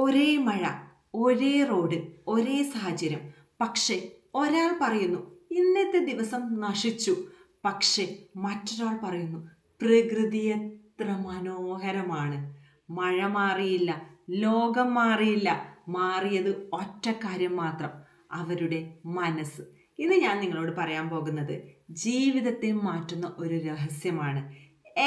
ഒരേ മഴ, ഒരേ റോഡ്, ഒരേ സാഹചര്യം. പക്ഷെ ഒരാൾ പറയുന്നു ഇന്നത്തെ ദിവസം നശിച്ചു. പക്ഷെ മറ്റൊരാൾ പറയുന്നു പ്രകൃതി എത്ര മനോഹരമാണ്. മഴ മാറിയില്ല, ലോകം മാറിയില്ല, മാറിയത് ഒറ്റ കാര്യം മാത്രം, അവരുടെ മനസ്സ്. ഇന്ന് ഞാൻ നിങ്ങളോട് പറയാൻ പോകുന്നത് ജീവിതത്തെ മാറ്റുന്ന ഒരു രഹസ്യമാണ്.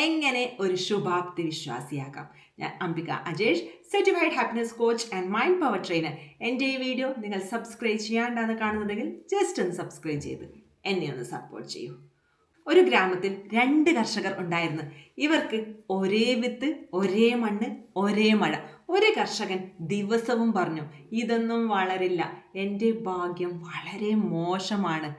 എങ്ങനെ ഒരു ശുഭാപ്തി വിശ്വാസിയാകാം. ഞാൻ Ambika Ajesh, certified happiness coach and mind power trainer. എൻ്റെ ഈ വീഡിയോ നിങ്ങൾ സബ്സ്ക്രൈബ് ചെയ്യാണ്ടാണ് കാണുന്നതെങ്കിൽ ജസ്റ്റ് ഒന്ന് സബ്സ്ക്രൈബ് ചെയ്ത് എന്നെ ഒന്ന് സപ്പോർട്ട് ചെയ്യൂ. ഒരു ഗ്രാമത്തിൽ 2 കർഷകർ ഉണ്ടായിരുന്നു. ഇവർക്ക് ഒരേ വിത്ത്, ഒരേ മണ്ണ്, ഒരേ മഴ. ഒരു കർഷകൻ ദിവസവും പറഞ്ഞു, ഇതൊന്നും വളരില്ല, എൻ്റെ ഭാഗ്യം വളരെ മോശമാണ്.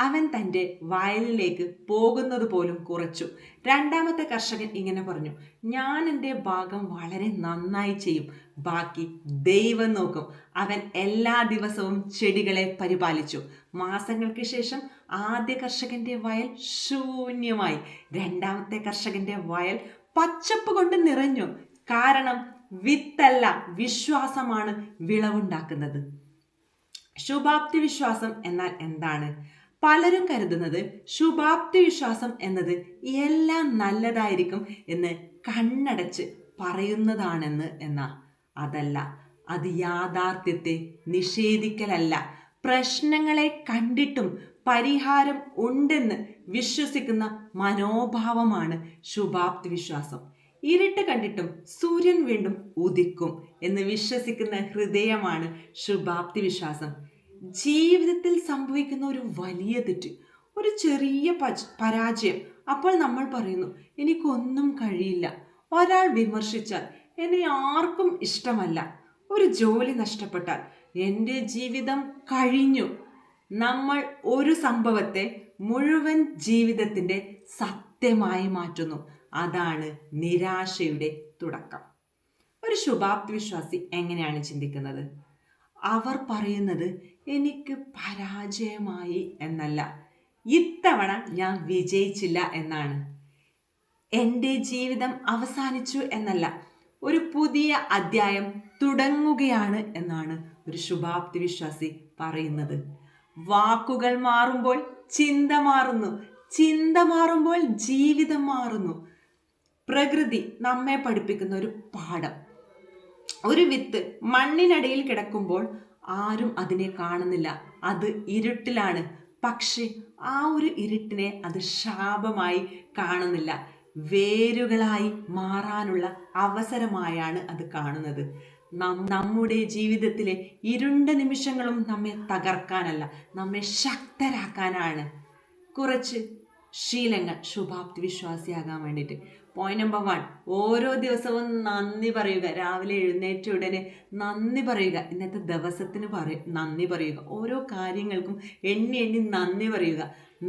അവൻ തൻ്റെ വയലിലേക്ക് പോകുന്നത് പോലും കുറച്ചു. രണ്ടാമത്തെ കർഷകൻ ഇങ്ങനെ പറഞ്ഞു, ഞാൻ എൻ്റെ ഭാഗം വളരെ നന്നായി ചെയ്യും, ബാക്കി ദൈവം നോക്കും. അവൻ എല്ലാ ദിവസവും ചെടികളെ പരിപാലിച്ചു. മാസങ്ങൾക്ക് ശേഷം ആദ്യ കർഷകന്റെ വയൽ ശൂന്യമായി. രണ്ടാമത്തെ കർഷകന്റെ വയൽ പച്ചപ്പ് കൊണ്ട് നിറഞ്ഞു. കാരണം വിത്തല്ല, വിശ്വാസമാണ് വിളവുണ്ടാക്കുന്നത്. ശുഭാപ്തി വിശ്വാസം എന്നാൽ എന്താണ്? പലരും കരുതുന്നത് ശുഭാപ്തി വിശ്വാസം എന്നത് എല്ലാം നല്ലതായിരിക്കും എന്ന് കണ്ണടച്ച് പറയുന്നതാണെന്ന് എന്നാ. അതല്ല, അത് യാഥാർത്ഥ്യത്തെ നിഷേധിക്കലല്ല, പ്രശ്നങ്ങളെ കണ്ടിട്ടും പരിഹാരം ഉണ്ടെന്ന് വിശ്വസിക്കുന്ന മനോഭാവമാണ് ശുഭാപ്തി വിശ്വാസം. ഇരുട്ട് കണ്ടിട്ടും സൂര്യൻ വീണ്ടും ഉദിക്കും എന്ന് വിശ്വസിക്കുന്ന ഹൃദയമാണ് ശുഭാപ്തി വിശ്വാസം. ജീവിതത്തിൽ സംഭവിക്കുന്ന ഒരു വലിയ തെറ്റ്, ഒരു ചെറിയ പരാജയം, അപ്പോൾ നമ്മൾ പറയുന്നു എനിക്കൊന്നും കഴിയില്ല. ഒരാൾ വിമർശിച്ചാൽ എന്നെ ആർക്കും ഇഷ്ടമല്ല. ഒരു ജോലി നഷ്ടപ്പെട്ടാൽ എൻ്റെ ജീവിതം കഴിഞ്ഞു. നമ്മൾ ഒരു സംഭവത്തെ മുഴുവൻ ജീവിതത്തിൻ്റെ സത്യമായി മാറ്റുന്നു. അതാണ് നിരാശയുടെ തുടക്കം. ഒരു ശുഭാപ്തി വിശ്വാസി എങ്ങനെയാണ് ചിന്തിക്കുന്നത്? അവർ പറയുന്നത് എനിക്ക് പരാജയമായി എന്നല്ല, ഇത്തവണ ഞാൻ വിജയിച്ചില്ല എന്നാണ്. എൻ്റെ ജീവിതം അവസാനിച്ചു എന്നല്ല, ഒരു പുതിയ അധ്യായം തുടങ്ങുകയാണ് എന്നാണ് ഒരു ശുഭാപ്തി വിശ്വാസി പറയുന്നത്. വാക്കുകൾ മാറുമ്പോൾ ചിന്ത മാറുന്നു, ചിന്ത മാറുമ്പോൾ ജീവിതം മാറുന്നു. പ്രകൃതി നമ്മെ പഠിപ്പിക്കുന്ന ഒരു പാഠം. ഒരു വിത്ത് മണ്ണിനടിയിൽ കിടക്കുമ്പോൾ ആരും അതിനെ കാണുന്നില്ല, അത് ഇരുട്ടിലാണ്. പക്ഷെ ആ ഒരു ഇരുട്ടിനെ അത് ശാപമായി കാണുന്നില്ല, വേരുകളായി മാറാനുള്ള അവസരമായാണ് അത് കാണുന്നത്. നമ്മുടെ ജീവിതത്തിലെ ഇരുണ്ട നിമിഷങ്ങളും നമ്മെ തകർക്കാനല്ല, നമ്മെ ശക്തരാക്കാനാണ്. കുറച്ച് ശീലങ്ങൾ ശുഭാപ്തി വിശ്വാസിയാകാൻ വേണ്ടിയിട്ട്. പോയിന്റ് നമ്പർ 1, ഓരോ ദിവസവും നന്ദി പറയുക. രാവിലെ എഴുന്നേറ്റ ഉടനെ നന്ദി പറയുക. ഇന്നത്തെ ദിവസത്തിന് നന്ദി പറയുക. ഓരോ കാര്യങ്ങൾക്കും എണ്ണി എണ്ണി നന്ദി പറയുക.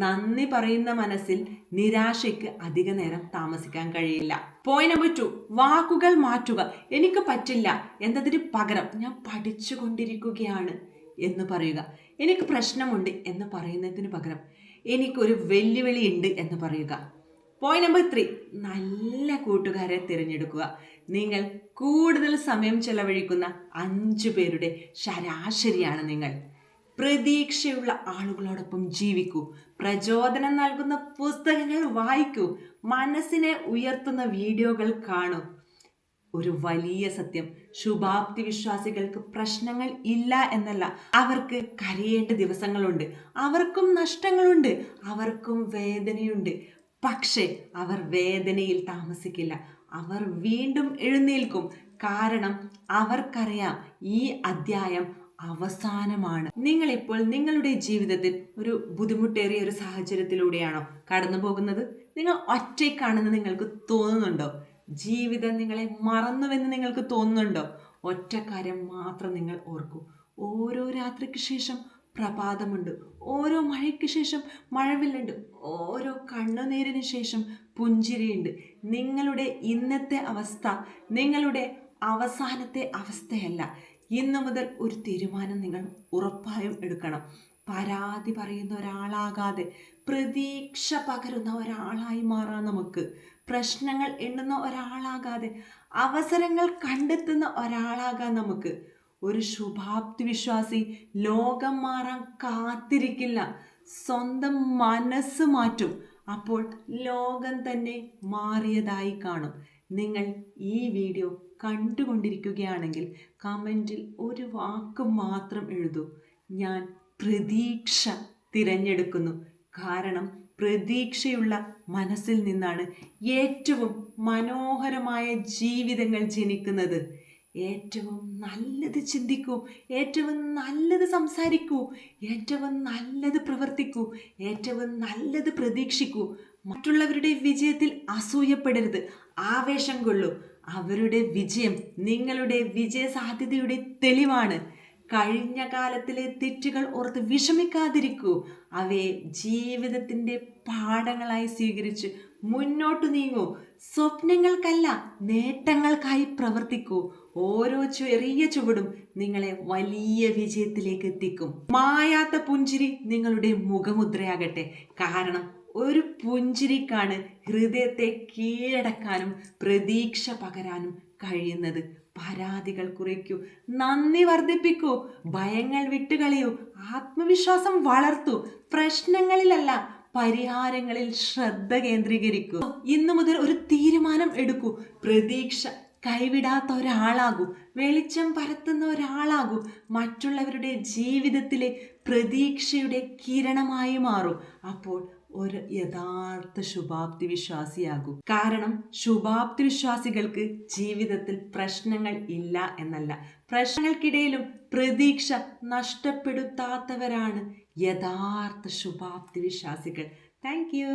നന്ദി പറയുന്ന മനസ്സിൽ നിരാശയ്ക്ക് അധിക നേരം താമസിക്കാൻ കഴിയില്ല. പോയിന്റ് നമ്പർ 2, വാക്കുകൾ മാറ്റുക. എനിക്ക് പറ്റില്ല എന്നതിന് പകരം ഞാൻ പഠിച്ചുകൊണ്ടിരിക്കുകയാണ് എന്ന് പറയുക. എനിക്ക് പ്രശ്നമുണ്ട് എന്ന് പറയുന്നതിന് പകരം എനിക്കൊരു വെല്ലുവിളി ഉണ്ട് എന്ന് പറയുക. പോയിന്റ് നമ്പർ 3, നല്ല കൂട്ടുകാരെ തിരഞ്ഞെടുക്കുക. നിങ്ങൾ കൂടുതൽ സമയം ചെലവഴിക്കുന്ന 5 പേരുടെ ശരാശരിയാണ് നിങ്ങൾ. പ്രതീക്ഷയുള്ള ആളുകളോടൊപ്പം ജീവിക്കൂ. പ്രചോദനം നൽകുന്ന പുസ്തകങ്ങൾ വായിക്കൂ. മനസ്സിനെ ഉയർത്തുന്ന വീഡിയോകൾ കാണൂ. ഒരു വലിയ സത്യം, ശുഭാപ്തി വിശ്വാസികൾക്ക് പ്രശ്നങ്ങൾ ഇല്ല എന്നല്ല, അവർക്ക് കരയേണ്ട ദിവസങ്ങളുണ്ട്, അവർക്കും നഷ്ടങ്ങളുണ്ട്, അവർക്കും വേദനയുണ്ട്. പക്ഷേ അവർ വേദനയിൽ താമസിക്കില്ല, അവർ വീണ്ടും എഴുന്നേൽക്കും. കാരണം അവർക്കറിയാം ഈ അധ്യായം അവസാനമാണ്. നിങ്ങളിപ്പോൾ നിങ്ങളുടെ ജീവിതത്തിൽ ഒരു ബുദ്ധിമുട്ടേറിയ ഒരു സാഹചര്യത്തിലൂടെയാണോ കടന്നു പോകുന്നത്? നിങ്ങൾ ഒറ്റയ്ക്കാണെന്ന് നിങ്ങൾക്ക് തോന്നുന്നുണ്ടോ? ജീവിതം നിങ്ങളെ മറന്നുവെന്ന് നിങ്ങൾക്ക് തോന്നുന്നുണ്ടോ? ഒറ്റ കാര്യം മാത്രം നിങ്ങൾ ഓർക്കൂ, ഓരോ രാത്രിക്ക് ശേഷം പ്രഭാതമുണ്ട്, ഓരോ മഴയ്ക്ക് ശേഷം മഴവില്ലുണ്ട്, ഓരോ കണ്ണുനീരിന് ശേഷം പുഞ്ചിരിയുണ്ട്. നിങ്ങളുടെ ഇന്നത്തെ അവസ്ഥ നിങ്ങളുടെ അവസാനത്തെ അവസ്ഥയല്ല. ഇന്നു മുതൽ ഒരു തീരുമാനം നിങ്ങൾ ഉറപ്പായും എടുക്കണം. പരാതി പറയുന്ന ഒരാളാകാതെ പ്രതീക്ഷ പകരുന്ന ഒരാളായി മാറാൻ നമുക്ക്. പ്രശ്നങ്ങൾ എണ്ണുന്ന ഒരാളാകാതെ അവസരങ്ങൾ കണ്ടെത്തുന്ന ഒരാളാകാൻ നമുക്ക്. ഒരു ശുഭാപ്തി വിശ്വാസി ലോകം മാറാൻ കാത്തിരിക്കില്ല, സ്വന്തം മനസ്സ് മാറ്റും. അപ്പോൾ ലോകം തന്നെ മാറിയതായി കാണും. നിങ്ങൾ ഈ വീഡിയോ കണ്ടുകൊണ്ടിരിക്കുകയാണെങ്കിൽ കമൻറ്റിൽ ഒരു വാക്ക് മാത്രം എഴുതൂ: ഞാൻ പ്രതീക്ഷ തിരഞ്ഞെടുക്കുന്നു. കാരണം പ്രതീക്ഷയുള്ള മനസ്സിൽ നിന്നാണ് ഏറ്റവും മനോഹരമായ ജീവിതങ്ങൾ ജനിക്കുന്നത്. ഏറ്റവും നല്ലത് ചിന്തിക്കൂ, ഏറ്റവും നല്ലത് സംസാരിക്കൂ, ഏറ്റവും നല്ലത് പ്രവർത്തിക്കൂ, ഏറ്റവും നല്ലത് പ്രതീക്ഷിക്കൂ. മറ്റുള്ളവരുടെ വിജയത്തിൽ അസൂയപ്പെടരുത്, ആവേശം കൊള്ളൂ. അവരുടെ വിജയം നിങ്ങളുടെ വിജയ സാധ്യതയുടെ തെളിവാണ്. കഴിഞ്ഞ കാലത്തിലെ തെറ്റുകൾ ഓർത്ത് വിഷമിക്കാതിരിക്കൂ. അവയെ ജീവിതത്തിൻ്റെ പാഠങ്ങളായി സ്വീകരിച്ച് മുന്നോട്ട് നീങ്ങൂ. സ്വപ്നങ്ങൾക്കല്ല, നേട്ടങ്ങൾക്കായി പ്രവർത്തിക്കൂ. ഓരോ ചെറിയ ചുവടും നിങ്ങളെ വലിയ വിജയത്തിലേക്ക് എത്തിക്കും. മായാത്ത പുഞ്ചിരി നിങ്ങളുടെ മുഖമുദ്രയാകട്ടെ. കാരണം ഒരു പുഞ്ചിരിക്കാണ് ഹൃദയത്തെ കീഴടക്കാനും പ്രതീക്ഷ പകരാനും കഴിയുന്നത്. പരാതികൾ കുറയ്ക്കൂ, നന്ദി വർദ്ധിപ്പിക്കൂ, ഭയങ്ങൾ വിട്ടുകളയൂ, ആത്മവിശ്വാസം വളർത്തൂ. പ്രശ്നങ്ങളിലല്ല, പരിഹാരങ്ങളിൽ ശ്രദ്ധ കേന്ദ്രീകരിക്കൂ. ഇന്നു മുതൽ ഒരു തീരുമാനം എടുക്കൂ. പ്രതീക്ഷ കൈവിടാത്ത ഒരാളാകൂ, വെളിച്ചം പരത്തുന്ന ഒരാളാകൂ. മറ്റുള്ളവരുടെ ജീവിതത്തിലെ പ്രതീക്ഷയുടെ കിരണമായി മാറൂ. അപ്പോൾ ഒരു യഥാർത്ഥ ശുഭാപ്തി വിശ്വാസിയാകൂ. കാരണം ശുഭാപ്തി വിശ്വാസികൾക്ക് ജീവിതത്തിൽ പ്രശ്നങ്ങൾ ഇല്ല എന്നല്ല, പ്രശ്നങ്ങൾക്കിടയിലും പ്രതീക്ഷ നഷ്ടപ്പെടുത്താത്തവരാണ് യഥാർത്ഥ ശുഭാപ്തി വിശ്വാസികൾ. Thank you.